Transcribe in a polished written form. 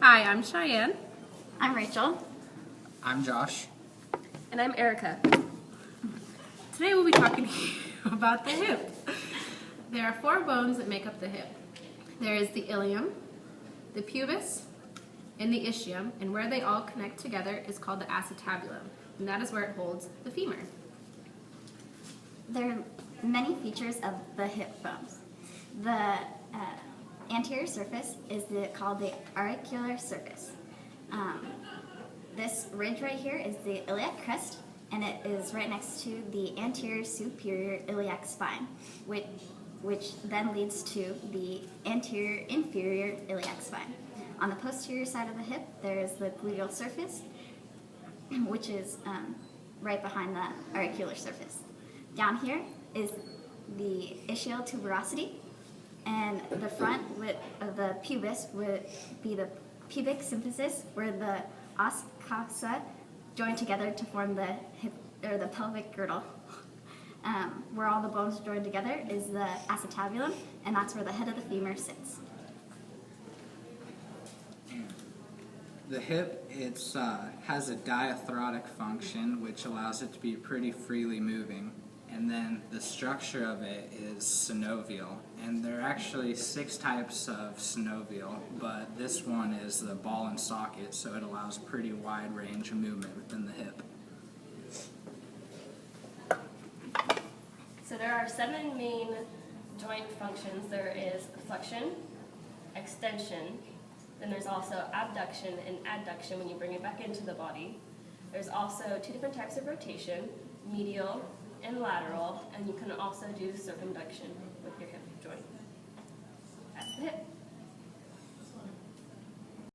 Hi, I'm Cheyenne. I'm Rachel. I'm Josh. And I'm Erica. Today we'll be talking to you about the hip. There are 4 bones that make up the hip. There is the ilium, the pubis, and the ischium, and where they all connect together is called the acetabulum, and that is where it holds the femur. There are many features of the hip bones. The anterior surface is called the auricular surface. This ridge right here is the iliac crest, and it is right next to the anterior superior iliac spine, which then leads to the anterior inferior iliac spine. On the posterior side of the hip, there is the gluteal surface, which is right behind the auricular surface. Down here is the ischial tuberosity, and the front of the pubis would be the pubic symphysis, where the os coxa join together to form the hip or the pelvic girdle. Where all the bones join together is the acetabulum, and that's where the head of the femur sits. The hip has a diathrodic function, which allows it to be pretty freely moving. And then the structure of it is synovial. And there are actually 6 types of synovial, but this one is the ball and socket, so it allows pretty wide range of movement within the hip. So there are 7 main joint functions. There is flexion, extension, then there's also abduction and adduction when you bring it back into the body. There's also 2 different types of rotation, medial and lateral, and you can also do circumduction with your hip joint. That's the hip.